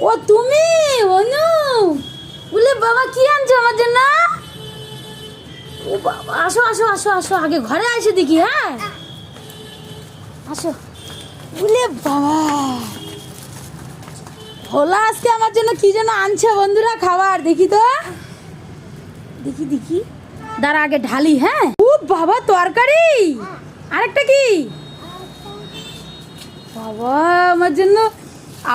ও তুমি অনু, বলে বাবা কি আনছো আমার জন্য? ও বাবা, আসো আসো আসো আসো, আগে ঘরে আসো দেখি। হ্যাঁ আসো। বলে বাবা, ভোলা আজকে আমার জন্য কি যেন আনছে বন্ধুরা, খাবার। দেখি তো, দেখি দেখি, দাঁড়া আগে ঢালি। হ্যাঁ, ও বাবা তরকারি, আরেকটা কি বাবা আমার জন্য।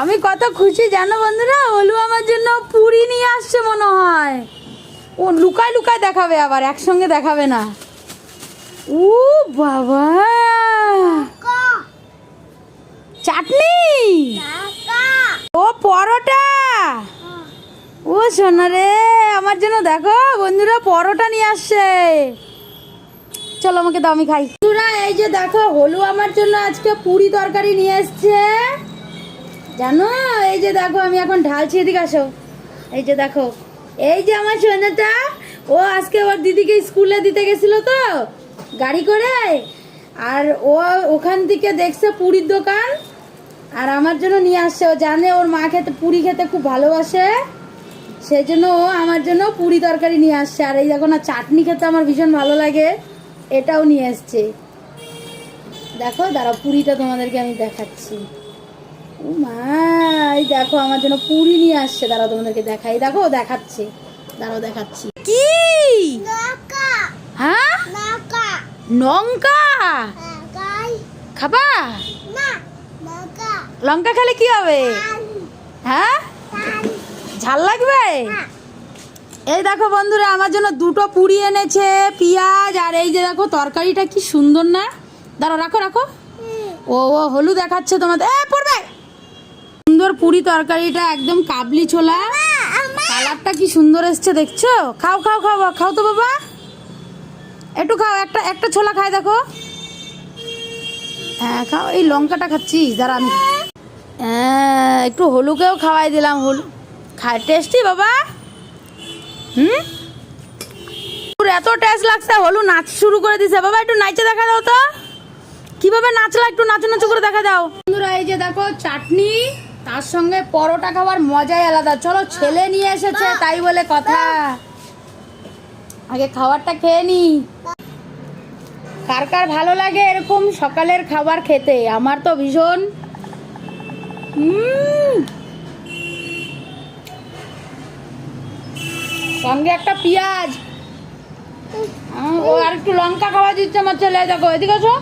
আমি কত খুশি জানো বন্ধুরা, ওলু আমার জন্য পুরি নিয়ে আসছে মনে হয়। ও লুকায় লুকায় দেখাবে, আবার একসঙ্গে দেখাবে না। ও বাবা, চাটনি, ও পরোটা, ও সোনা রে আমার জন্য দেখো বন্ধুরা পরোটা নিয়ে আসছে। চলো আমাকে দাও, আমি খাই। বন্ধুরা এই যে দেখো, হলু আমার জন্য আজকে পুরি তরকারি নিয়ে এসছে জানো। এই যে দেখো, আমি এখন ঢালছি, এদিকে আসো। এই যে দেখো, এই যে আমার সোনাটা, ও আজকে ওর দিদিকে স্কুলে দিতে গেছিল তো গাড়ি করে, আর ও ওখান থেকে দেখছে পুরীর দোকান, আর আমার জন্য নিয়ে আসছে। ও জানে ওর মা খেতে পুরি খেতে খুব ভালোবাসে, সেই জন্য ও আমার জন্য পুরি তরকারি নিয়ে আসছে। আর এই দেখো না, চাটনি খেতে আমার ভীষণ ভালো লাগে, এটাও নিয়ে এসছে। দেখো দাঁড়াও, পুরিটা তোমাদেরকে আমি দেখাচ্ছি। ও মা, এই দেখো আমার জন্য পুরি নিয়ে আসছে, দাঁড়াও তোমাদেরকে দেখাই। দেখো দেখাচ্ছে, দাঁড়াও দেখাচ্ছি। কি হ্যাঁ, লঙ্কা খাবা? লঙ্কা খেলে কি হবে? হ্যাঁ, ঝাল লাগবে। এই দেখো বন্ধুরা, আমার জন্য দুটো পুরি এনেছে, পেঁয়াজ, আর এই যে দেখো তরকারিটা কি সুন্দর না। দাঁড়াও, রাখো রাখো। ও ও হলু দেখাচ্ছে তোমাদের, পড়বে। সুন্দর পুরি তরকারিটা, একদম কাবলি ছোলা, কালারটা কি সুন্দর এসছে দেখছো। খাও খাও খাও খাও তো বাবা, একটু খাও, একটা একটা ছোলা খাই দেখো। হ্যাঁ খাও, এই লঙ্কাটা খাচ্ছি, দাঁড়া আমি। হ্যাঁ, একটু হলুকেও খাওয়াই দিলাম। হলু খায়, টেস্টি বাবা। এত টেস্ট লাগছে, হলু নাচ শুরু করে দিছে। বাবা একটু নাচে দেখা দাও তো, কিভাবে নাচলা, একটু নাচু নাচু করে দেখা দাও। বন্ধুরা এই যে দেখো চাটনি, তার সঙ্গে পরোটা খাওয়ার মজাই আলাদা। চলো, ছেলে নিয়ে এসেছে তাই বলে কথা, আগে খাবারটা খেয়ে নি। কার কার ভালো লাগে এরকম সকালের খাবার খেতে? আমার তো ভীষণ। সঙ্গে একটা পেঁয়াজ, ও আর একটু লঙ্কা খাওয়া দিচ্ছে আমার ছেলে। দেখো এদিকে আসো।